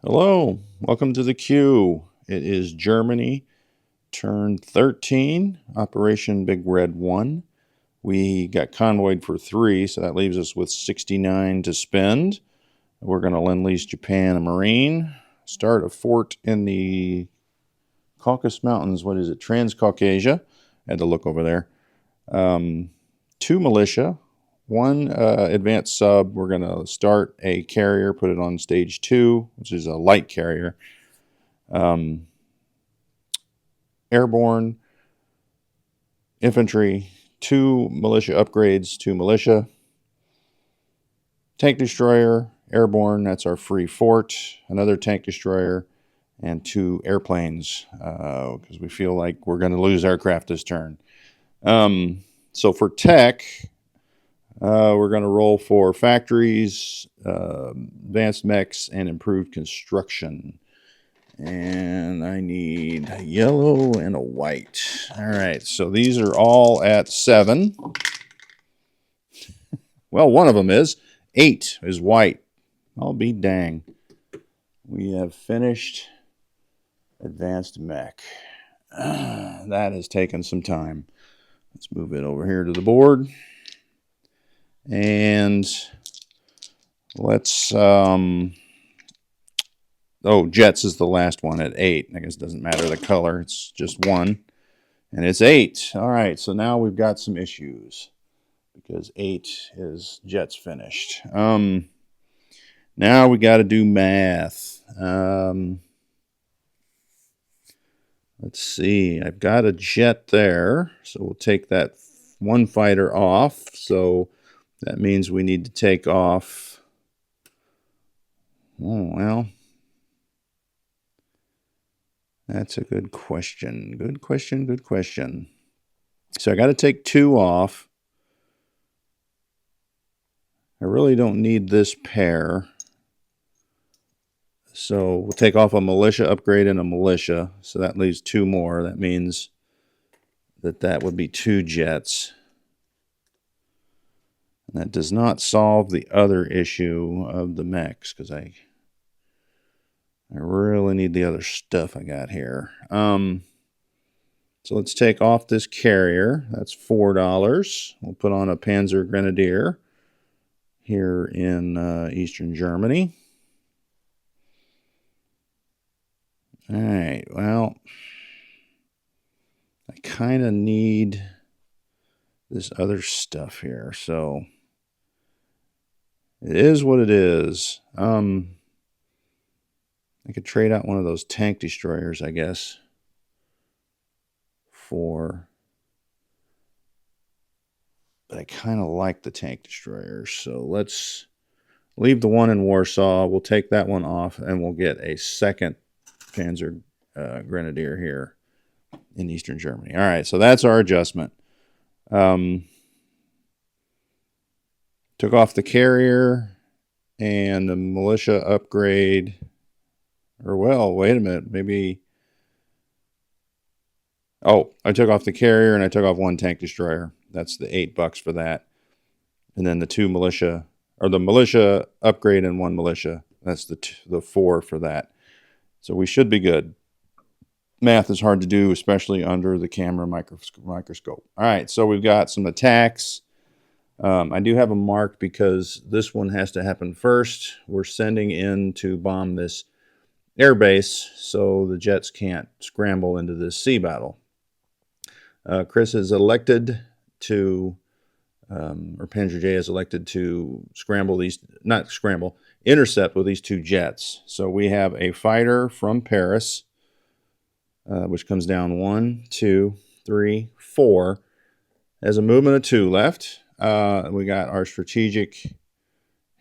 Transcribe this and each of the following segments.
Hello, welcome to the Q. It is Germany, turn 13, Operation Big Red 1. We got convoyed for 3, so that leaves us with 69 to spend. We're going to Lend-Lease Japan a Marine, start a fort in the Caucasus Mountains. What is it? Transcaucasia. I had to look over there. 2 militia, 1 advanced sub. We're going to start a carrier, put it on stage 2, which is a light carrier. Airborne, infantry, 2 militia upgrades, 2 militia. Tank destroyer, airborne, that's our free fort. Another tank destroyer, and 2 airplanes, because we feel like we're going to lose aircraft this turn. So for tech, we're going to roll for factories, advanced mechs, and improved construction. And I need a yellow and a white. All right, so these are all at 7. Well, one of them is. 8 is white. I'll be dang. We have finished advanced mech. That has taken some time. Let's move it over here to the board. And let's... Jets is the last one at 8. I guess it doesn't matter the color. It's just 1. And it's 8. All right, so now we've got some issues because 8 is Jets finished. Now we got to do math. Let's see. I've got a jet there, so we'll take that 1 fighter off. So that means we need to take off... Oh, well... That's a good question. Good question. So I got to take 2 off. I really don't need this pair. So we'll take off a militia upgrade and a militia. So that leaves 2 more. That means that would be 2 jets. And that does not solve the other issue of the mechs, because I really need the other stuff I got here. So let's take off this carrier. That's $4. We'll put on a Panzer Grenadier here in Eastern Germany. All right, well, I kind of need this other stuff here. So it is what it is. I could trade out one of those tank destroyers, I guess, but I kind of like the tank destroyers. So let's leave the one in Warsaw. We'll take that one off, and we'll get a second Panzer Grenadier here in Eastern Germany. All right, so that's our adjustment. Took off the carrier and the militia upgrade. Or, well, wait a minute, maybe... Oh, I took off the carrier and I took off 1 tank destroyer. That's the $8 for that. And then the 2 militia, or the militia upgrade and 1 militia. That's the 4 for that. So we should be good. Math is hard to do, especially under the camera microscope. All right, so we've got some attacks. I do have them marked because this one has to happen first. We're sending in to bomb this airbase so the jets can't scramble into this sea battle. Chris is elected to, or Panzer J is elected to intercept with these 2 jets. So we have a fighter from Paris, which comes down 1, 2, 3, 4. Has a movement of 2 left. We got our strategic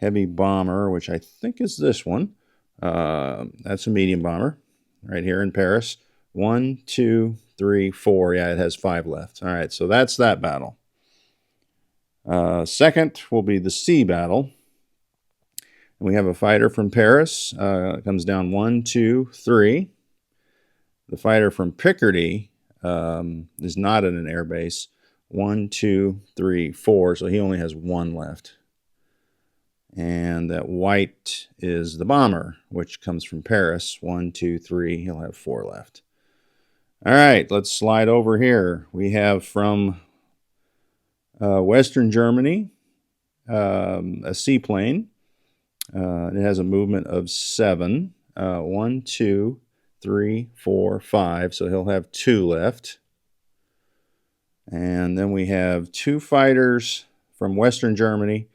heavy bomber, which I think is this one. That's a medium bomber right here in Paris. 1, 2, 3, 4. Yeah, it has 5 left. All right, so that's that battle. Second will be the sea battle. And we have a fighter from Paris. Comes down 1, 2, 3. The fighter from Picardy is not at an airbase. 1, 2, 3, 4. So he only has 1 left. And that white is the bomber, which comes from Paris. 1, 2, 3. He'll have 4 left. All right, let's slide over here. We have from Western Germany a seaplane. It has a movement of 7. 1, 2, 3, 4, 5. So he'll have 2 left. And then we have 2 fighters from Western Germany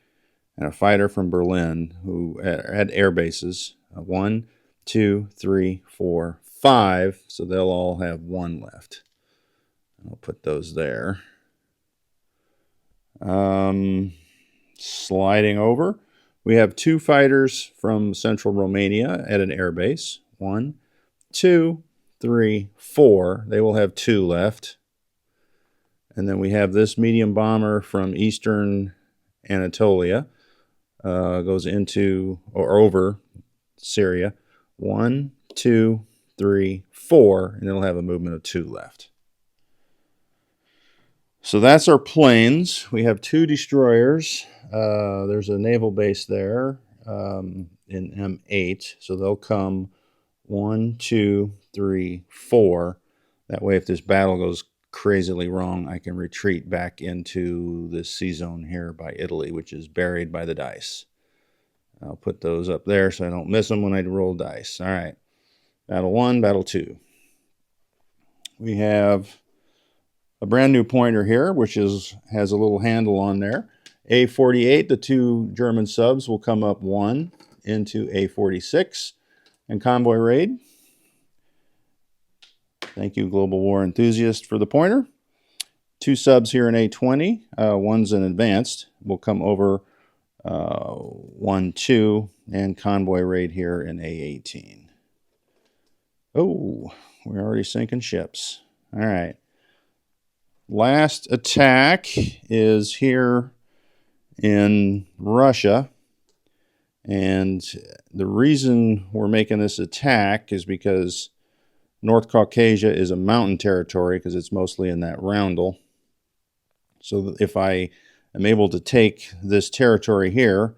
and a fighter from Berlin who had air bases. 1, 2, 3, 4, 5. So they'll all have 1 left. I'll put those there. Sliding over, we have 2 fighters from central Romania at an air base. 1, 2, 3, 4. They will have 2 left. And then we have this medium bomber from eastern Anatolia. Goes into or over Syria. 1, 2, 3, 4. And it'll have a movement of 2 left. So that's our planes. We have 2 destroyers. There's a naval base there in M8. So they'll come 1, 2, 3, 4. That way, if this battle goes crazily wrong, I can retreat back into this sea zone here by Italy, which is buried by the dice. I'll put those up there so I don't miss them when I roll dice. All right. Battle 1, Battle 2. We have a brand new pointer here, which has a little handle on there. A48, the 2 German subs will come up 1 into A46 and convoy raid. Thank you, Global War Enthusiast, for the pointer. 2 subs here in A20. One's an advanced. Will come over 1, 2, and convoy raid here in A18. Oh, we're already sinking ships. All right. Last attack is here in Russia. And the reason we're making this attack is because North Caucasia is a mountain territory because it's mostly in that roundel. So if I am able to take this territory here,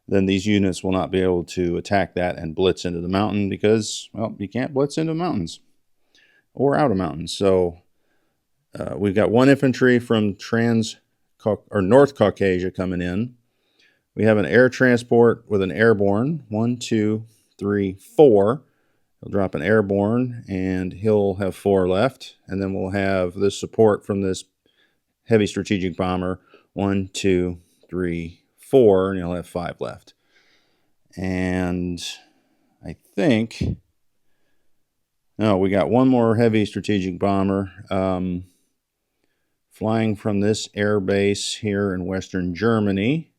then these units will not be able to attack that and blitz into the mountain because, well, you can't blitz into mountains or out of mountains. So we've got 1 infantry from North Caucasia coming in. We have an air transport with an airborne. 1, 2, 3, 4. He'll drop an airborne, and he'll have 4 left. And then we'll have this support from this heavy strategic bomber. 1, 2, 3, 4, and he'll have 5 left. And I think... No, we got 1 more heavy strategic bomber flying from this air base here in Western Germany.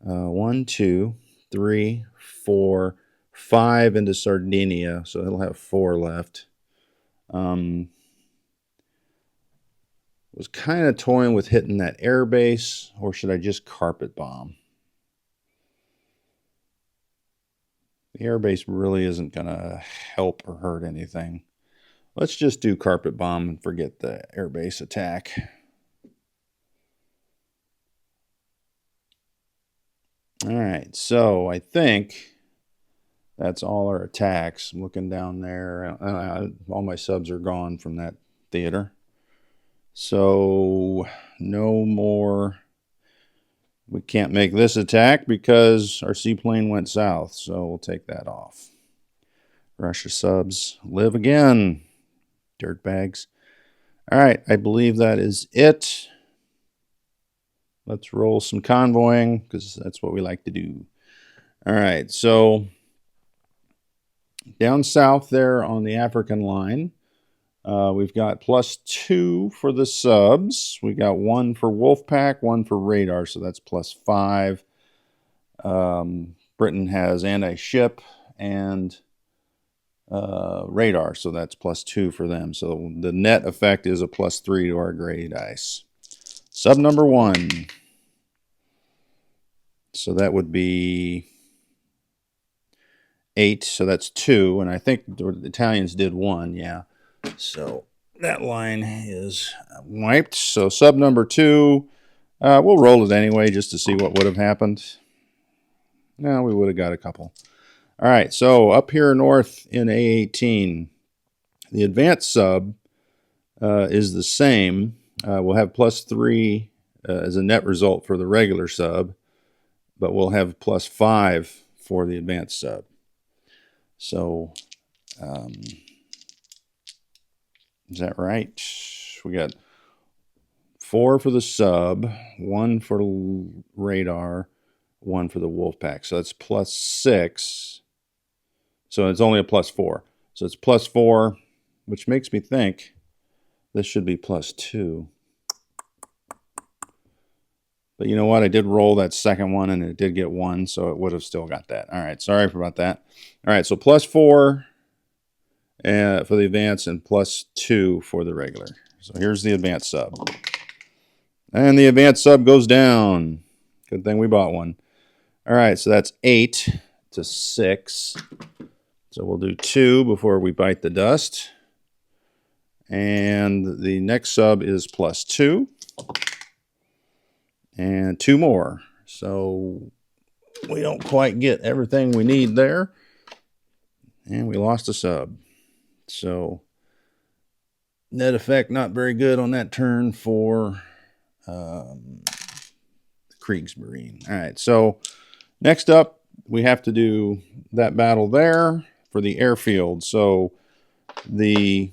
1, 2, 3, 4, 5 into Sardinia, so he'll have 4 left. Was kind of toying with hitting that air base, or should I just carpet bomb? The air base really isn't going to help or hurt anything. Let's just do carpet bomb and forget the air base attack. All right, so I think that's all our attacks. I'm looking down there. All my subs are gone from that theater. So no more. We can't make this attack because our seaplane went south. So we'll take that off. Russia subs live again. Dirtbags. All right, I believe that is it. Let's roll some convoying because that's what we like to do. All right, so down south there on the African line, we've got +2 for the subs. We got 1 for Wolfpack, 1 for radar, so that's +5. Britain has anti-ship and radar, so that's +2 for them. So the net effect is a +3 to our gray dice. Sub number 1. So that would be 8, so that's 2, and I think the Italians did 1, yeah. So that line is wiped. So sub number 2, we'll roll it anyway just to see what would have happened. No, we would have got a couple. All right, so up here north in A18, the advanced sub is the same. We'll have +3 as a net result for the regular sub, but we'll have +5 for the advanced sub. So, is that right? We got 4 for the sub, 1 for radar, 1 for the Wolfpack. So that's +6. So it's only a +4. So it's +4, which makes me think this should be +2. But you know what? I did roll that second one and it did get 1, so it would have still got that. All right, sorry about that. All right, so +4 for the advanced and +2 for the regular. So here's the advanced sub. And the advanced sub goes down. Good thing we bought one. All right, so that's 8 to 6. So we'll do 2 before we bite the dust. And the next sub is +2. And 2 more. So we don't quite get everything we need there. And we lost a sub. So net effect not very good on that turn for Kriegsmarine. All right, so next up we have to do that battle there for the airfield. So the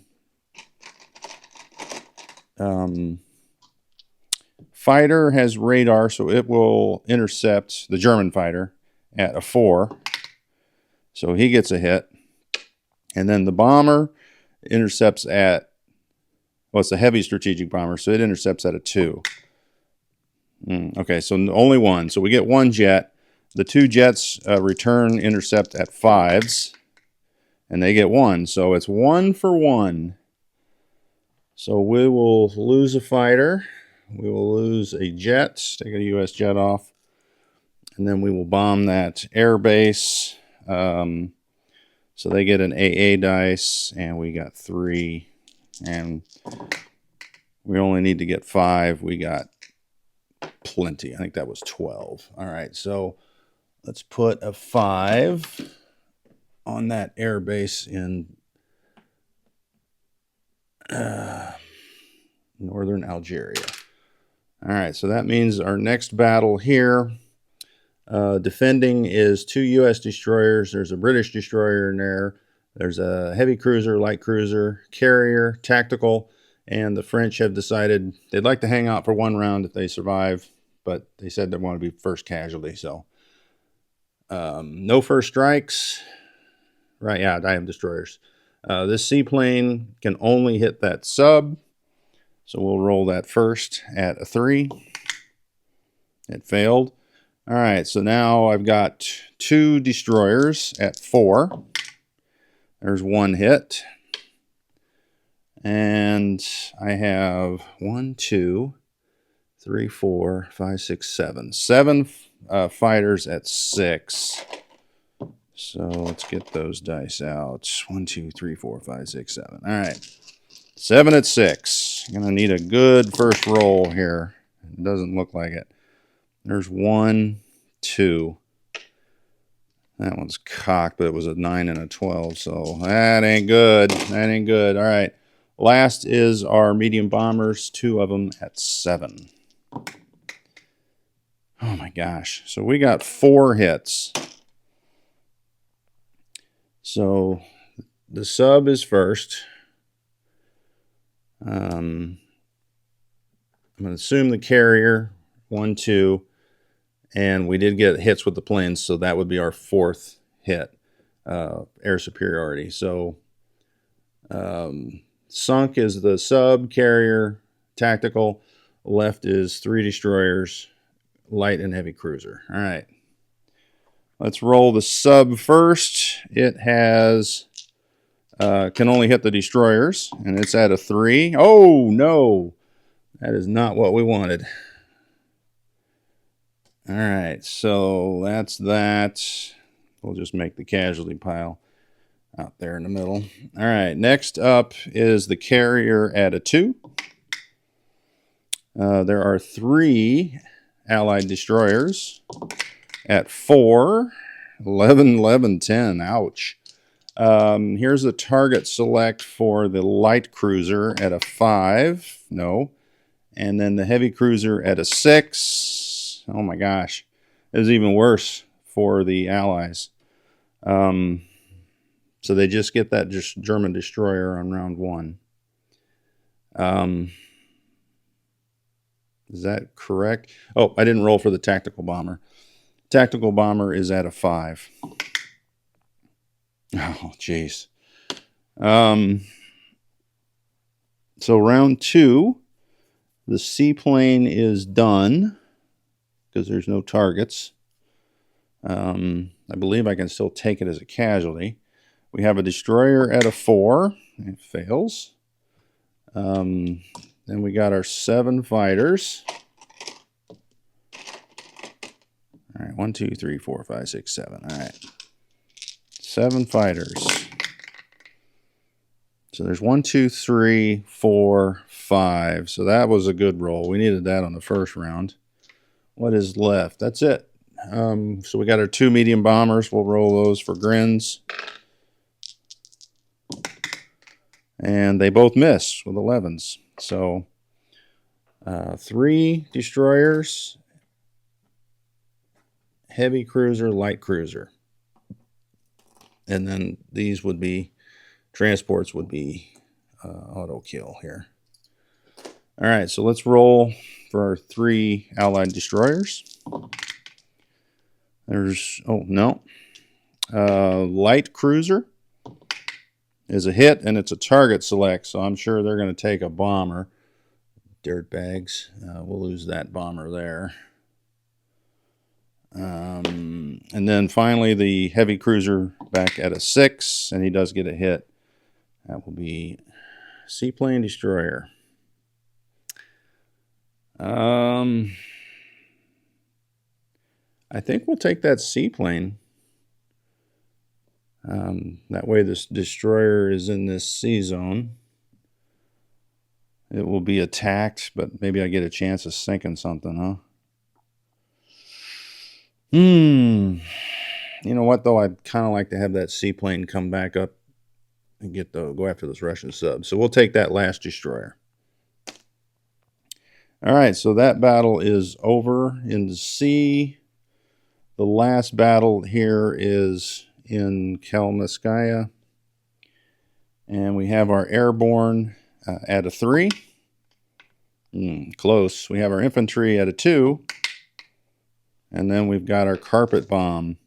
fighter has radar, so it will intercept the German fighter at a 4. So he gets a hit. And then the bomber intercepts at, well, it's a heavy strategic bomber, so it intercepts at a 2. Okay, so only 1. So we get 1 jet. The 2 jets return intercept at 5s, and they get 1. So it's 1 for 1. So we will lose a fighter. We will lose a jet, take a U.S. jet off, and then we will bomb that air base. So they get an AA dice, and we got 3, and we only need to get 5. We got plenty. I think that was 12. All right, so let's put a 5 on that air base in northern Algeria. All right, so that means our next battle here, defending is 2 U.S. destroyers. There's a British destroyer in there. There's a heavy cruiser, light cruiser, carrier, tactical, and the French have decided they'd like to hang out for 1 round if they survive, but they said they want to be first casualty. So no first strikes. Right, yeah, I have destroyers. This seaplane can only hit that sub. So we'll roll that first at a 3. It failed. All right, so now I've got 2 destroyers at 4. There's 1 hit. And I have 1, 2, 3, 4, 5, 6, 7. 7 fighters at 6. So let's get those dice out. 1, 2, 3, 4, 5, 6, 7. All right. 7 at 6. I'm going to need a good first roll here. It doesn't look like it. There's 1, 2. That one's cocked, but it was a 9 and a 12, so that ain't good. That ain't good. All right. Last is our medium bombers, 2 of them at 7. Oh my gosh. So we got 4 hits. So the sub is first. I'm going to assume the carrier, 1, 2, and we did get hits with the planes, so that would be our 4th hit, air superiority. So sunk is the sub, carrier, tactical. Left is 3 destroyers, light and heavy cruiser. All right. Let's roll the sub first. It has can only hit the destroyers, and it's at a 3. Oh, no. That is not what we wanted. All right, so that's that. We'll just make the casualty pile out there in the middle. All right, next up is the carrier at a 2. There are 3 Allied destroyers. at 4. 11, 11, 10. Ouch. Here's the target select for the light cruiser at a 5. No. And then the heavy cruiser at a 6. Oh my gosh. It was even worse for the Allies. So they just get that German destroyer on round 1. Is that correct? Oh, I didn't roll for the tactical bomber. Tactical bomber is at a 5. Oh, jeez. So round 2, the seaplane is done because there's no targets. I believe I can still take it as a casualty. We have a destroyer at a 4. It fails. Then we got our 7 fighters. All right, 1, 2, 3, 4, 5, 6, 7. All right. 7 fighters. So there's 1, 2, 3, 4, 5. So that was a good roll. We needed that on the first round. What is left? That's it. So we got our 2 medium bombers. We'll roll those for grins. And they both miss with 11s. So 3 destroyers, heavy cruiser, light cruiser. And then these would be, transports would be auto kill here. All right, so let's roll for our 3 Allied destroyers. There's, oh no, light cruiser is a hit, and it's a target select, so I'm sure they're going to take a bomber. Dirtbags. We'll lose that bomber there. And then finally the heavy cruiser back at a 6, and he does get a hit. That will be seaplane destroyer. I think we'll take that seaplane. That way this destroyer is in this sea zone. It will be attacked, but maybe I get a chance of sinking something, huh? You know what, though? I'd kind of like to have that seaplane come back up and go after those Russian subs. So we'll take that last destroyer. All right, so that battle is over in the sea. The last battle here is in Kalmyskaya. And we have our airborne at a 3. Close. We have our infantry at a 2. And then we've got our carpet bomb,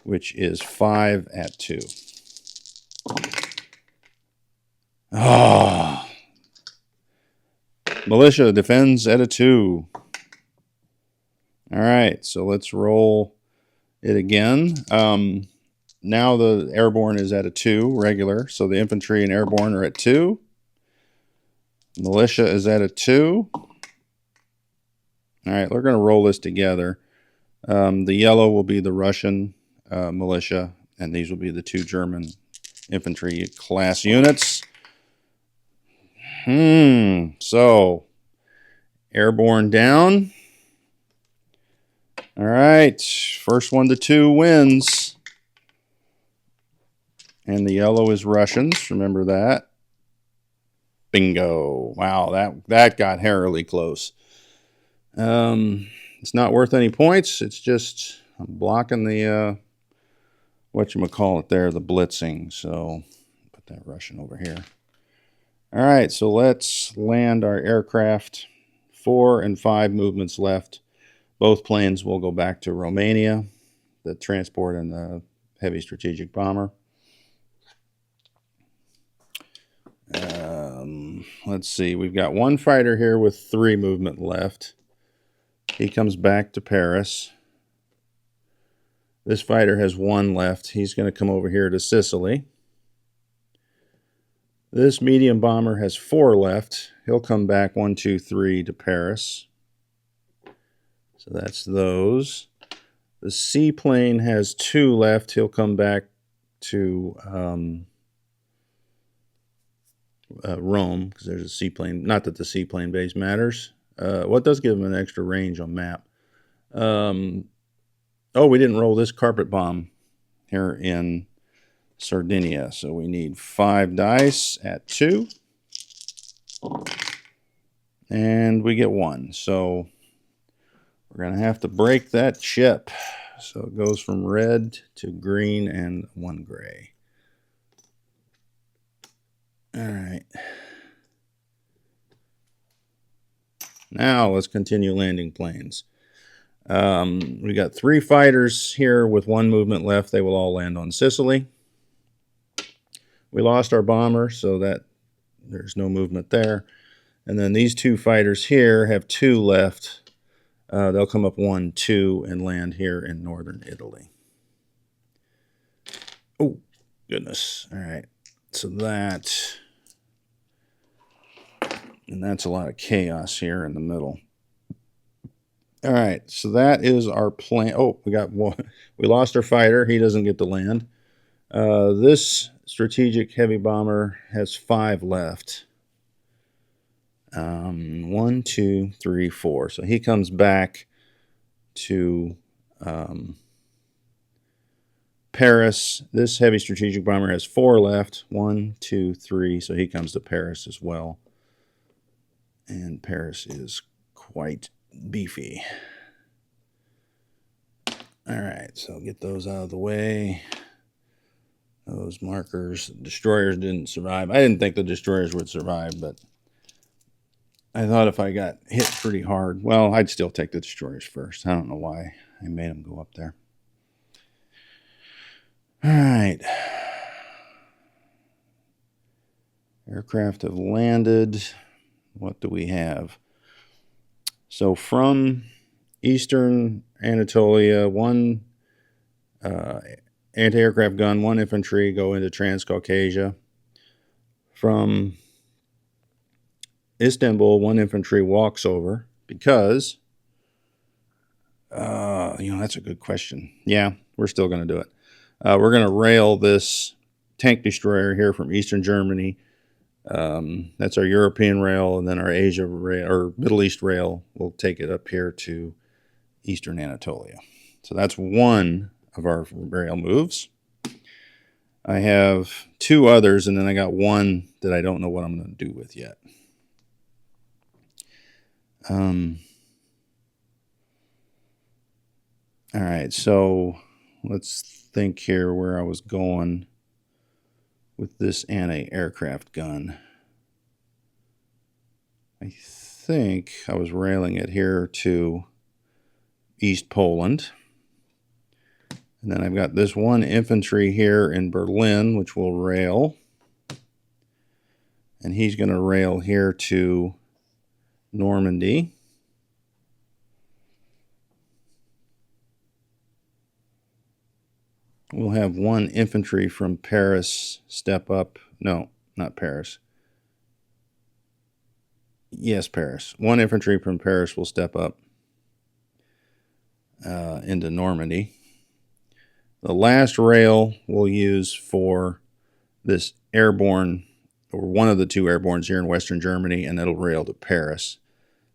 which is 5 at 2. Oh. Militia defends at a 2. All right, so let's roll it again. Now the airborne is at a 2, regular. So the infantry and airborne are at 2. Militia is at a 2. All right, we're going to roll this together. The yellow will be the Russian militia, and these will be the 2 German infantry class units. So, airborne down. All right, first 1 to 2 wins. And the yellow is Russians, remember that. Bingo. Wow, that got hairily close. It's not worth any points. It's just I'm blocking the, whatchamacallit there, the blitzing. So put that Russian over here. All right, so let's land our aircraft. 4 and 5 movements left. Both planes will go back to Romania, the transport and the heavy strategic bomber. Let's see. We've got 1 fighter here with 3 movement left. He comes back to Paris. This fighter has 1 left. He's going to come over here to Sicily. This medium bomber has 4 left. He'll come back 1, 2, 3 to Paris. So that's those. The seaplane has 2 left. He'll come back to Rome, because there's a seaplane. Not that the seaplane base matters. What does give him an extra range on map? Oh, we didn't roll this carpet bomb here in Sardinia. So we need 5 dice at 2. And we get 1. So we're going to have to break that chip. So it goes from red to green and 1 gray. All right. Now let's continue landing planes. We got 3 fighters here with 1 movement left. They will all land on Sicily. We lost our bomber, so that there's no movement there. And then these 2 fighters here have 2 left. They'll come up 1, 2, and land here in northern Italy. Oh, goodness. All right. So that... And that's a lot of chaos here in the middle. All right, so that is our plan. Oh, we got one. We lost our fighter. He doesn't get to land. This strategic heavy bomber has 5 left. 1, 2, 3, 4. So he comes back to Paris. This heavy strategic bomber has 4 left. 1, 2, 3. So he comes to Paris as well. And Paris is quite beefy. All right, so get those out of the way. Those markers. Destroyers didn't survive. I didn't think the destroyers would survive, but I thought if I got hit pretty hard, well, I'd still take the destroyers first. I don't know why I made them go up there. All right. Aircraft have landed. What do we have? So from eastern Anatolia, 1 anti-aircraft gun, 1 infantry go into Transcaucasia. From Istanbul, 1 infantry walks over because, that's a good question. Yeah, we're still going to do it. We're going to rail this tank destroyer here from Eastern Germany. That's our European rail, and then our Asia rail or Middle East rail will take it up here to Eastern Anatolia. So that's 1 of our rail moves. I have 2 others, and then I got 1 that I don't know what I'm going to do with yet. All right, so let's think here where I was going with this anti-aircraft gun. I think I was railing it here to East Poland. And then I've got this 1 infantry here in Berlin, which will rail. And he's going to rail here to Normandy. We'll have 1 infantry from Paris step up. No, not Paris. Yes, Paris. 1 infantry from Paris will step up into Normandy. The last rail we'll use for this airborne, or 1 of the 2 airbornes here in Western Germany, and it'll rail to Paris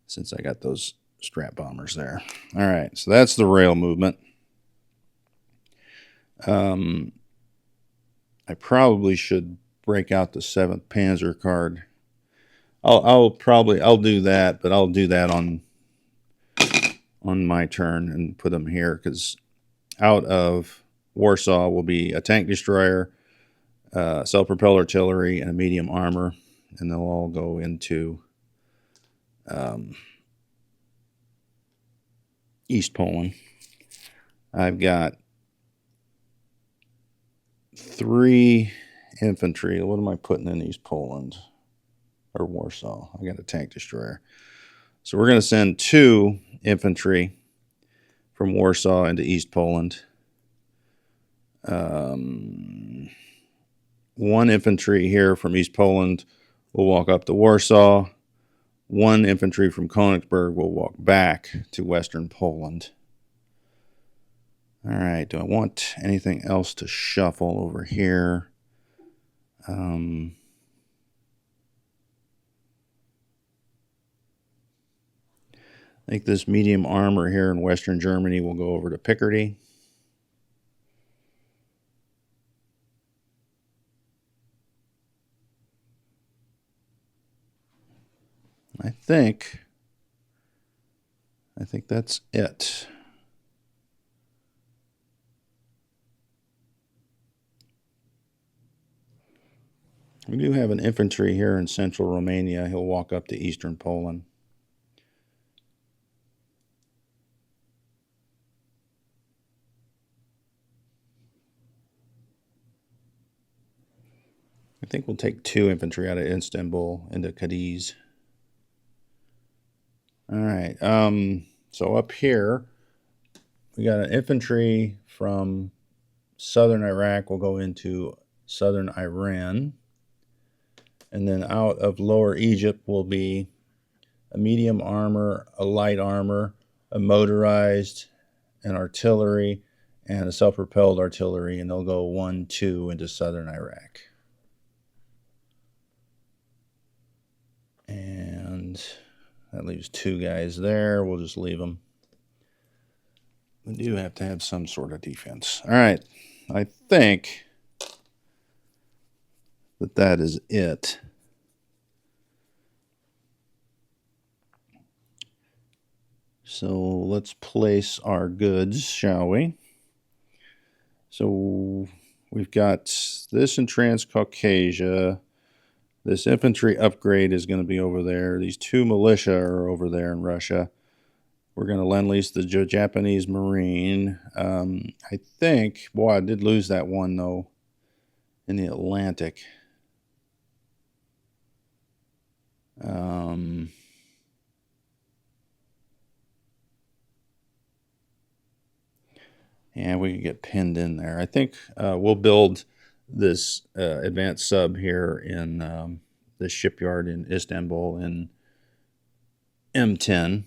since I got those strap bombers there. All right, so that's the rail movement. I probably should break out the 7th Panzer card. I'll do that, but I'll do that on my turn and put them here, because out of Warsaw will be a tank destroyer, self-propelled artillery, and a medium armor, and they'll all go into East Poland. I've got 3 infantry. What am I putting in East Poland or Warsaw? I got a tank destroyer. So we're going to send 2 infantry from Warsaw into East Poland. 1 infantry here from East Poland will walk up to Warsaw. 1 infantry from Königsberg will walk back to Western Poland. All right, do I want anything else to shuffle over here? I think this medium armor here in Western Germany will go over to Picardy. I think that's it. We do have an infantry here in central Romania. He'll walk up to eastern Poland. I think we'll take 2 infantry out of Istanbul into Cadiz. All right. So up here, we got an infantry from southern Iraq will go into southern Iran. And then out of lower Egypt will be a medium armor, a light armor, a motorized, an artillery, and a self-propelled artillery. And they'll go 1, 2 into southern Iraq. And that leaves 2 guys there. We'll just leave them. We do have to have some sort of defense. All right. I think that is it. So let's place our goods, shall we? So we've got this in Transcaucasia. This infantry upgrade is going to be over there. These 2 militia are over there in Russia. We're going to lend-lease the Japanese Marine. I think, boy, I did lose that one, though, in the Atlantic. And we can get pinned in there. I think we'll build this advanced sub here in the shipyard in Istanbul in M10.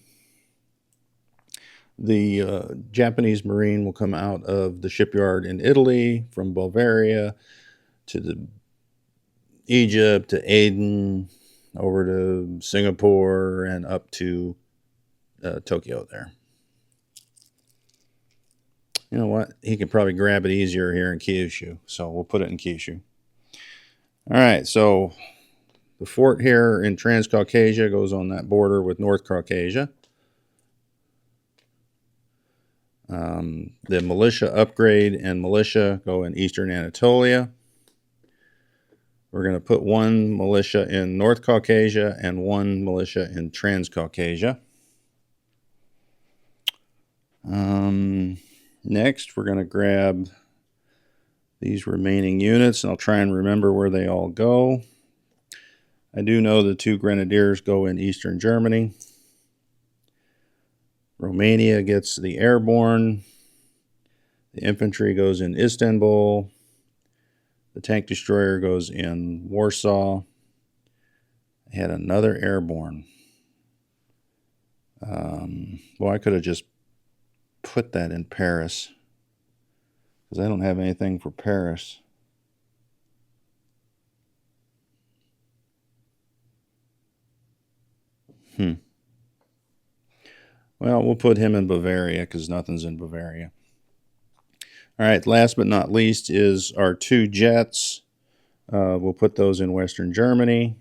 The Japanese Marine will come out of the shipyard in Italy from Bulgaria to Egypt to Aden, over to Singapore, and up to Tokyo there. You know what? He can probably grab it easier here in Kyushu, so we'll put it in Kyushu. All right, so the fort here in Transcaucasia goes on that border with North Caucasia. The militia upgrade and militia go in eastern Anatolia. We're going to put 1 militia in North Caucasia and 1 militia in Transcaucasia. Next, we're going to grab these remaining units, and I'll try and remember where they all go. I do know the 2 grenadiers go in eastern Germany. Romania gets the airborne. The infantry goes in Istanbul. The tank destroyer goes in Warsaw. I had another airborne. Well, I could have just put that in Paris, because I don't have anything for Paris. Well, we'll put him in Bavaria because nothing's in Bavaria. All right, last but not least is our 2 jets. We'll put those in Western Germany.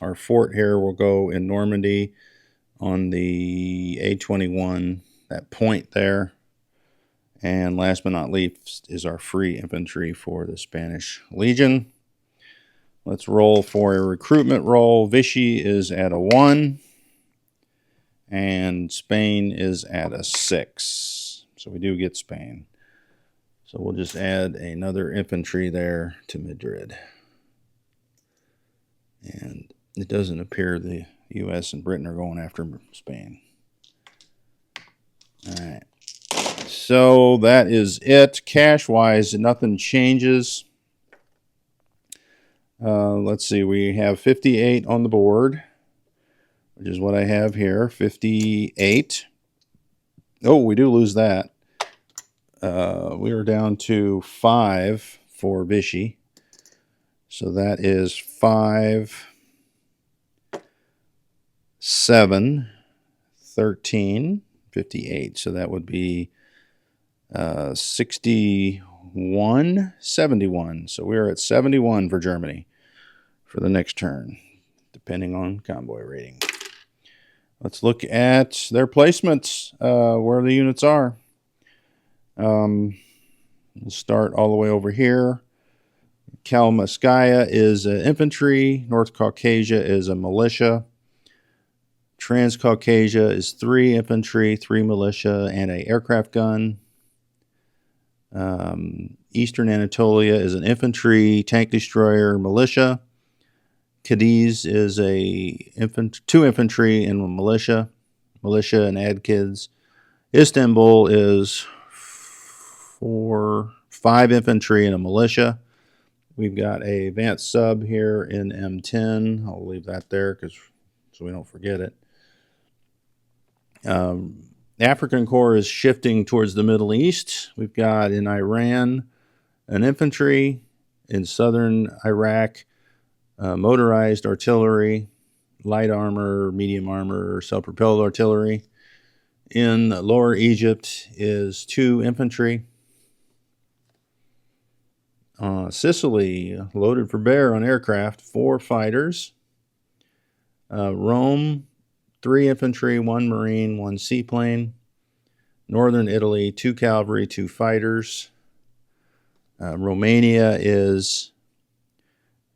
Our fort here will go in Normandy on the A21, that point there. And last but not least is our free infantry for the Spanish Legion. Let's roll for a recruitment roll. Vichy is at a 1. And Spain is at a 6. So we do get Spain. So we'll just add another infantry there to Madrid. And it doesn't appear the U.S. and Britain are going after Spain. All right. So that is it. Cash-wise, nothing changes. Let's see. We have 58 on the board, which is what I have here, 58. Oh, we do lose that. We are down to 5 for Vichy. So that is 5, 7, 13, 58. So that would be 61, 71. So we're at 71 for Germany for the next turn, depending on convoy rating. Let's look at their placements, where the units are. We'll start all the way over here. Kalmyskaya is infantry. North Caucasia is a militia. Transcaucasia is 3 infantry, 3 militia, and an aircraft gun. Eastern Anatolia is an infantry, tank destroyer, militia. Cadiz is 2 infantry and a militia and adkids. Istanbul is 5 infantry and a militia. We've got a advanced sub here in M10. I'll leave that there so we don't forget it. African Corps is shifting towards the Middle East. We've got in Iran an infantry, in southern Iraq motorized artillery, light armor, medium armor, self-propelled artillery. In Lower Egypt is 2 infantry. Sicily, loaded for bear on aircraft, 4 fighters. Rome, 3 infantry, 1 marine, 1 seaplane. Northern Italy, 2 cavalry, 2 fighters. Romania is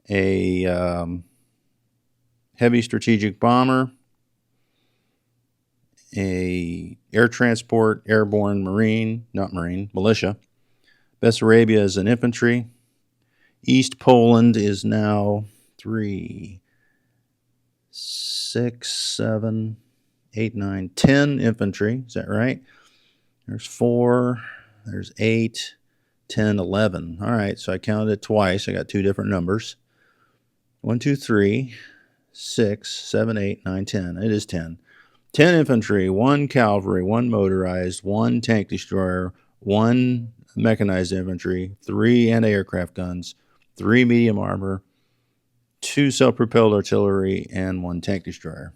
a heavy strategic bomber, a air transport, airborne, militia. Bessarabia is an infantry. East Poland is now 3, 6, 7, 8, 9, 10 infantry. Is that right? There's 4, there's 8, 10, 11. All right, so I counted it twice. I got 2 different numbers. 1, 2, 3, 6, 7, 8, 9, 10. It is 10. 10 infantry, 1 cavalry, 1 motorized, 1 tank destroyer, 1 mechanized infantry, 3 anti-aircraft guns, 3 medium armor, 2 self-propelled artillery, and 1 tank destroyer.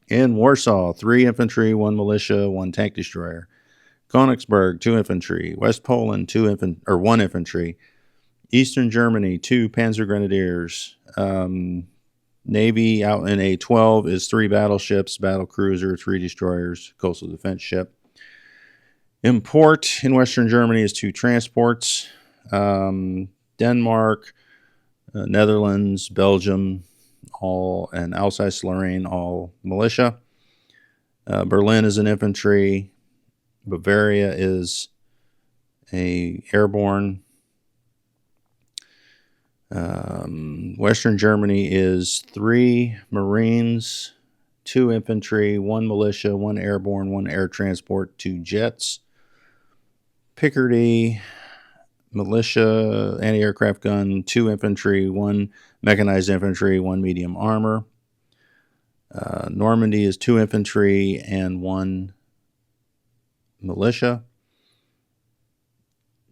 In Warsaw, 3 infantry, 1 militia, 1 tank destroyer. Königsberg, 2 infantry. West Poland, 1 infantry. Eastern Germany, 2 Panzer Grenadiers. Navy out in A12 is 3 battleships, battle cruiser, 3 destroyers, coastal defense ship. In port in Western Germany is 2 transports. Denmark, Netherlands, Belgium, and Alsace-Lorraine, all militia. Berlin is an infantry. Bavaria is a airborne. Western Germany is 3 Marines, 2 infantry, 1 militia, 1 airborne, 1 air transport, 2 jets. Picardy, militia, anti-aircraft gun, 2 infantry, 1 mechanized infantry, 1 medium armor. Normandy is 2 infantry and 1 militia.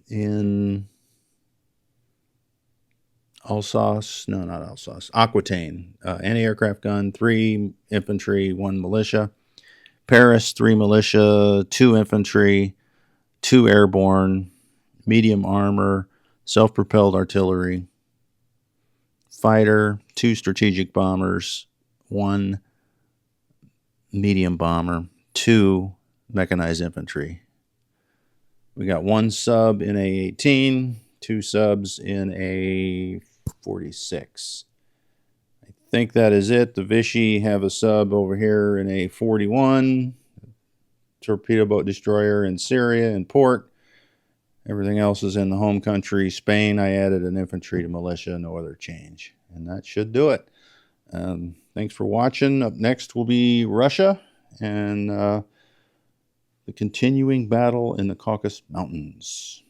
In Aquitaine, anti-aircraft gun, 3 infantry, 1 militia. Paris, 3 militia, 2 infantry, 2 airborne, medium armor, self-propelled artillery, fighter, 2 strategic bombers, 1 medium bomber, 2 mechanized infantry. We got 1 sub in A18, 2 subs in A46. I think that is it. The Vichy have a sub over here in A41, torpedo boat destroyer in Syria and port. Everything else is in the home country. Spain, I added an infantry to militia, no other change. And that should do it. Thanks for watching. Up next will be Russia and the continuing battle in the Caucasus Mountains.